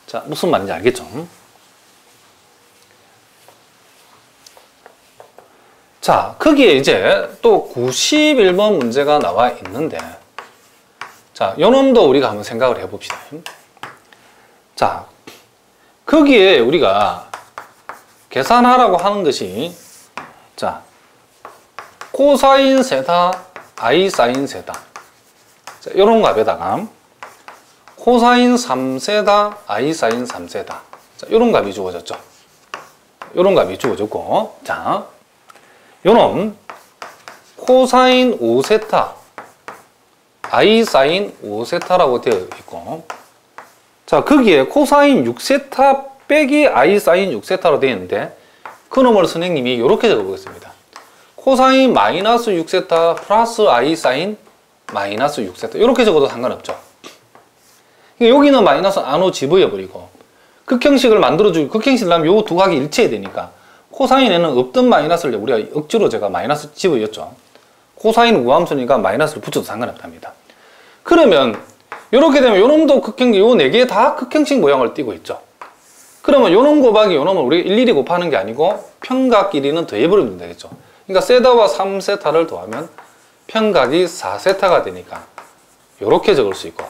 자, 무슨 말인지 알겠죠? 자, 거기에 이제 또 91번 문제가 나와 있는데, 자, 요 놈도 우리가 한번 생각을 해봅시다. 자, 거기에 우리가 계산하라고 하는 것이, 자, 코사인 세타, I 사인 세타. 자, 요런 값에다가 코사인 3세타, I 사인 3세타. 자, 요런 값이 주어졌죠. 요런 값이 주어졌고, 자, 요놈 코사인 5세타, I 사인 5세타라고 되어 있고, 자, 거기에 코사인 6세타 빼기 I 사인 6세타로 되어 있는데, 그 놈을 선생님이 이렇게 적어보겠습니다. 코사인 마이너스 6세타 플러스 I 사인 마이너스 6세타. 이렇게 적어도 상관없죠. 여기는 마이너스 안으로 집어버리고, 극형식을 만들어주고, 극형식을 하면 요 두 각이 일치해야 되니까, 코사인에는 없던 마이너스를 우리가 억지로 제가 마이너스 집어였죠. 코사인 우함수니까 마이너스를 붙여도 상관없답니다. 그러면 이렇게 되면 요놈도 극형식, 요 네 개 다 극형식 모양을 띠고 있죠. 그러면 요놈 곱하기 요놈을 우리가 일일이 곱하는 게 아니고 평각 길이는 더해버리면 되겠죠. 그러니까 세타와 3세타를 더하면 평각이 4세타가 되니까 요렇게 적을 수 있고,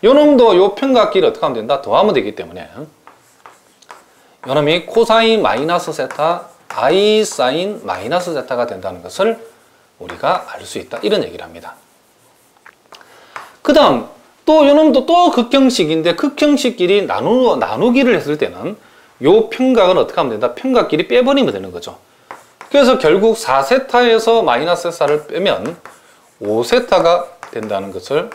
요놈도 요 평각 길이 어떻게 하면 된다? 더하면 되기 때문에 요놈이 코사인 마이너스 세타, I 사인 마이너스 세타가 된다는 것을 우리가 알 수 있다. 이런 얘기를 합니다. 그 다음 또 요놈도 또 극형식인데, 극형식끼리 나누기를 했을 때는 요 평각은 어떻게 하면 된다? 평각끼리 빼버리면 되는 거죠. 그래서 결국 4세타에서 마이너스 4를 빼면 5세타가 된다는 것을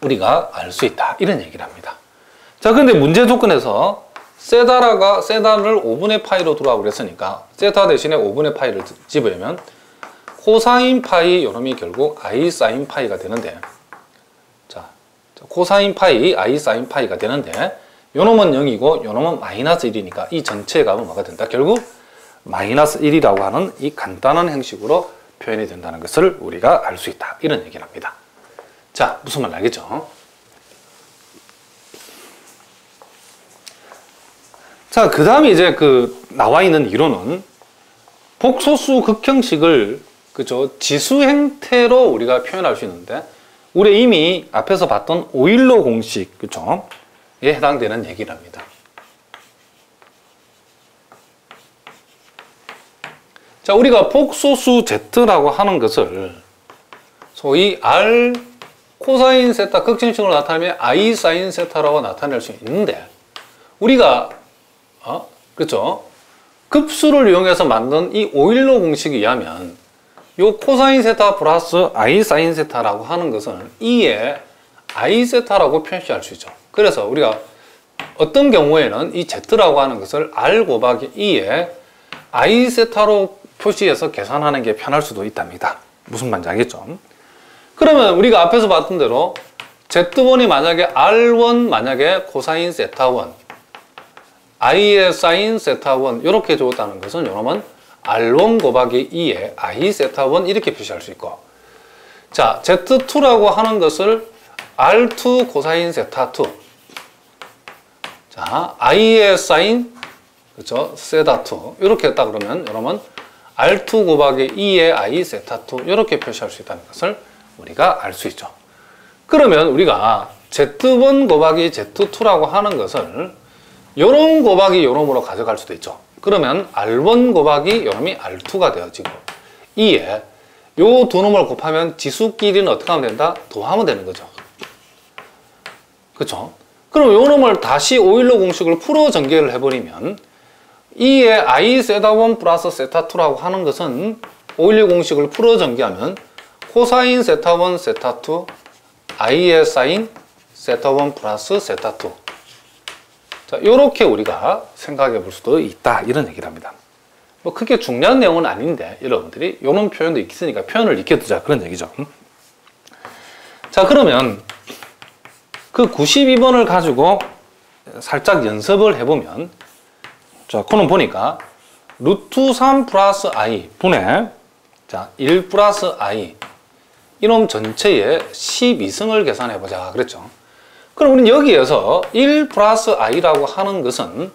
우리가 알 수 있다. 이런 얘기를 합니다. 자, 그런데 문제 조건에서 세타를 5분의 파이로 두라고 그랬으니까 세타 대신에 5분의 파이를 집으면 코사인 파이 요놈이 결국 I 사인 파이가 되는데, 자, 코사인 파이 I 사인 파이가 되는데, 요놈은 0이고 요놈은 마이너스 1이니까 이 전체의 값은 뭐가 된다? 결국 마이너스 1이라고 하는 이 간단한 형식으로 표현이 된다는 것을 우리가 알 수 있다. 이런 얘기를 합니다. 자, 무슨 말 알겠죠? 자, 그 다음에 이제 나와 있는 이론은 복소수 극형식을, 그죠, 지수 형태로 우리가 표현할 수 있는데, 우리 이미 앞에서 봤던 오일러 공식, 그죠, 에 해당되는 얘기를 합니다. 자, 우리가 복소수 Z라고 하는 것을 소위 R 코사인 세타 극형식으로 나타내면 I 사인 세타라고 나타낼 수 있는데, 우리가 그렇죠, 급수를 이용해서 만든 이 오일러 공식에 의하면 요 코사인 세타 플러스 I 사인 세타라고 하는 것은 E의 I 세타라고 표시할 수 있죠. 그래서 우리가 어떤 경우에는 이 Z라고 하는 것을 R 곱하기 E의 I 세타로 표시해서 계산하는 게 편할 수도 있답니다. 무슨 말인지 알겠죠? 그러면 우리가 앞에서 봤던 대로 Z1이 만약에 R1 만약에 코사인 세타 1, I의 사인 세타 1 이렇게 줬다는 것은 요놈은 R1 곱하기 2의 I 세타 1 이렇게 표시할 수 있고, 자, Z2라고 하는 것을 R2 코사인 세타 2, 자, I의 사인, 그렇죠, 세타 2 이렇게 했다 그러면 요놈은 R2 곱하기 2의 I 세타 2 이렇게 표시할 수 있다는 것을 우리가 알 수 있죠. 그러면 우리가 Z1 곱하기 Z2라고 하는 것을 요놈 곱하기 요놈으로 가져갈 수도 있죠. 그러면 R1 곱하기 요놈이 R2가 되어지고, 이에 요 두 놈을 곱하면 지수끼리는 어떻게 하면 된다? 더하면 되는 거죠. 그렇죠? 그럼 요 놈을 다시 오일러 공식을 풀어 전개를 해버리면 이에 I 세타 1 플러스 세타 2라고 하는 것은 오일러 공식을 풀어 전개하면 코사인 세타 1 세타 2 I의 사인 세타 1 플러스 세타 2. 자, 요렇게 우리가 생각해 볼 수도 있다. 이런 얘기를 합니다. 뭐 크게 중요한 내용은 아닌데 여러분들이 요런 표현도 있으니까 표현을 익혀두자. 그런 얘기죠. 자, 그러면 그 92번을 가지고 살짝 연습을 해보면, 자, 그는 보니까 루트 3 플러스 I 분의, 자, 1 플러스 I 이놈 전체의 12승을 계산해보자 그랬죠. 그럼 우리는 여기에서 1 플러스 i라고 하는 것은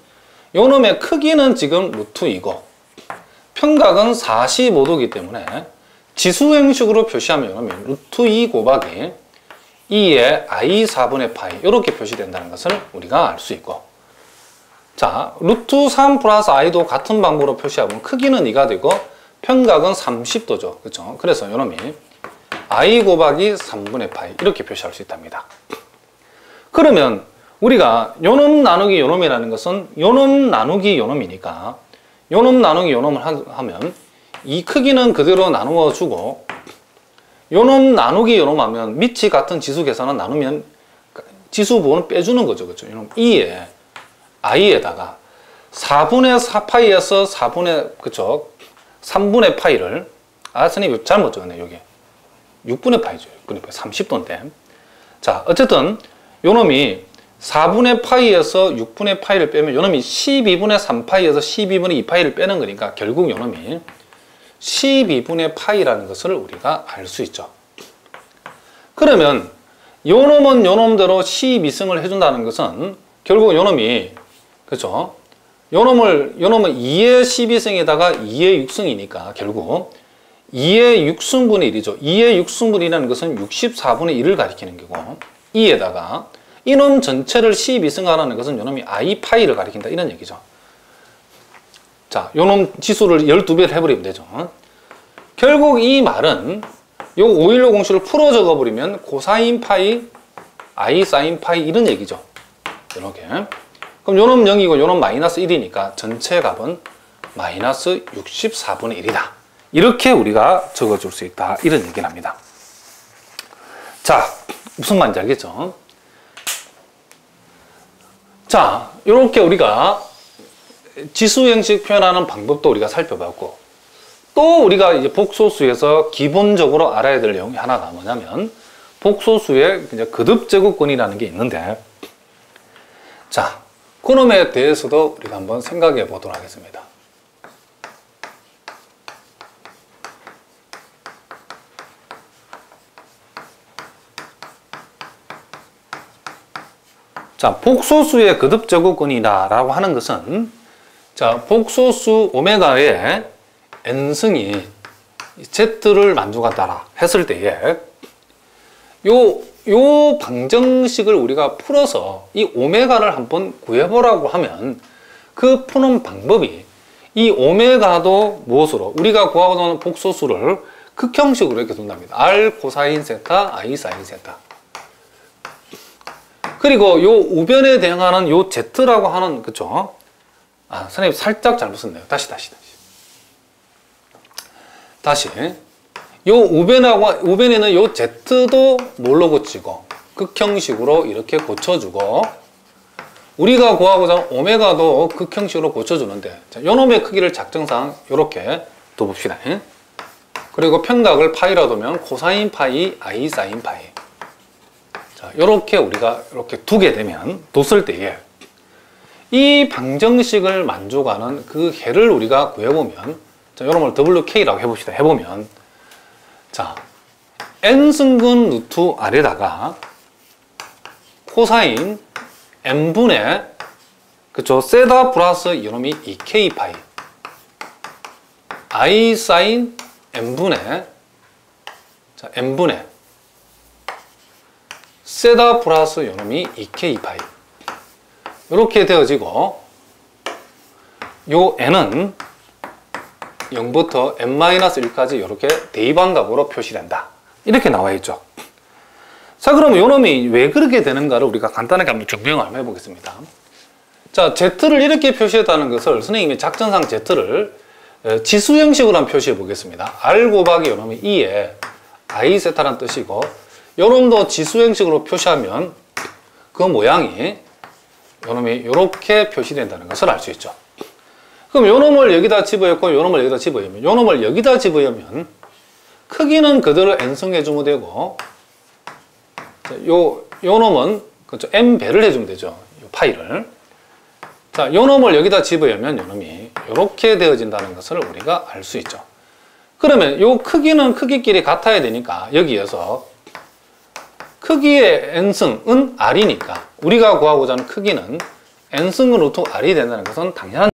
요놈의 크기는 지금 루트 2고 평각은 45도이기 때문에 지수 형식으로 표시하면 요놈이 루트 2 곱하기 2의 i 4분의 파이 이렇게 표시된다는 것을 우리가 알 수 있고, 자 루트 3 플러스 i도 같은 방법으로 표시하면 크기는 2가 되고 평각은 30도죠. 그렇죠? 그래서 요놈이 i 곱하기 3분의 파이 이렇게 표시할 수 있답니다. 그러면 우리가 요놈 나누기 요놈이라는 것은 요놈 나누기 요놈이니까 요놈 나누기 요놈을 하면 이 크기는 그대로 나누어 주고 요놈 나누기 요놈 하면 밑이 같은 지수 계산은 나누면 지수 부호는 빼주는 거죠. 그렇죠? 요놈 2에 i에다가 4분의 4파이에서 4분의 그쵸? 3분의 파이를 선생님 잘못 적었네. 여기 6분의 파이죠. 6분의 파이 30도인데 자 어쨌든 요놈이 4분의 파이에서 6분의 파이를 빼면 요놈이 12분의 3파이에서 12분의 2파이를 빼는 거니까 결국 요놈이 12분의 파이라는 것을 우리가 알 수 있죠. 그러면 요놈은 요놈대로 12승을 해준다는 것은 결국 요놈이 그렇죠? 요놈은 2의 12승에다가 2의 6승이니까 결국 2의 6승분의 1이죠. 2의 6승분이라는 것은 64분의 1을 가리키는 거고 2에다가 이놈 전체를 12승하라는 것은 요놈이 i 파이를 가리킨다 이런 얘기죠. 자, 요놈 지수를 12배를 해버리면 되죠. 결국 이 말은 요 515 공식을 풀어 적어버리면 코사인 파이, i 사인 파이 이런 얘기죠. 이렇게. 그럼 요놈 0이고 요놈 마이너스 1이니까 전체 값은 마이너스 64분의 1이다. 이렇게 우리가 적어줄 수 있다. 이런 얘기를 합니다. 자, 무슨 말인지 알겠죠? 자, 이렇게 우리가 지수 형식 표현하는 방법도 우리가 살펴봤고, 또 우리가 이제 복소수에서 기본적으로 알아야 될 내용이 하나가 뭐냐면, 복소수의 거듭 제곱근이라는 게 있는데, 자, 그놈에 대해서도 우리가 한번 생각해 보도록 하겠습니다. 자, 복소수의 거듭 제곱근이라고 하는 것은 자, 복소수 오메가의 n승이 z를 만족한다라 했을 때에 요 방정식을 우리가 풀어서 이 오메가를 한번 구해보라고 하면 그 푸는 방법이 이 오메가도 무엇으로 우리가 구하고자 하는 복소수를 극형식으로 이렇게 둔답니다. r 코사인 세타, i 사인 세타. 그리고 요 우변에 대응하는 요 z라고 하는 그쵸? 아, 선생님 살짝 잘못 썼네요. 다시. 요 우변에는 요 z도 뭘로 고치고 극형식으로 이렇게 고쳐주고 우리가 구하고자 하는 오메가도 극형식으로 고쳐주는데 자, 요 놈의 크기를 작정상 이렇게 둬봅시다. 그리고 평각을 파이라 두면 코사인 파이, i 사인 파이. 자, 요렇게 우리가 이렇게 두게 되면 뒀을 때에 이 방정식을 만족하는 그 해를 우리가 구해보면 자, 요놈을 WK라고 해봅시다. 해보면 자, n승근 루트 r에다가 코사인 n분의 그쵸 세다 플러스 이놈이 2k 파이 i 사인 n분의 자, n분의 세다 플러스 요놈이 2k 파이 이렇게 되어지고 요 n은 0부터 n-1까지 이렇게 대입반값으로 표시된다. 이렇게 나와 있죠. 자, 그러면 요놈이 왜 그렇게 되는가를 우리가 간단하게 한번 증명을 한번 해보겠습니다. 자, z를 이렇게 표시했다는 것을 선생님이 작전상 z를 지수 형식으로 한번 표시해 보겠습니다. r 곱하기 요놈이 2에 i 세타라는 뜻이고 요놈도 지수 형식으로 표시하면 그 모양이 요놈이 이렇게 표시된다는 것을 알 수 있죠. 그럼 요놈을 여기다 집어넣고 요놈을 여기다 집어넣으면 요놈을 여기다 집어넣으면 크기는 그대로 n승 해주면 되고 요놈은 그렇죠 n배를 해주면 되죠. 요 파이를. 자, 요놈을 여기다 집어넣으면 요놈이 이렇게 되어진다는 것을 우리가 알 수 있죠. 그러면 요 크기는 크기끼리 같아야 되니까 여기에서 크기의 n승은 r이니까 우리가 구하고자 하는 크기는 n승은 루트 r이 된다는 것은 당연한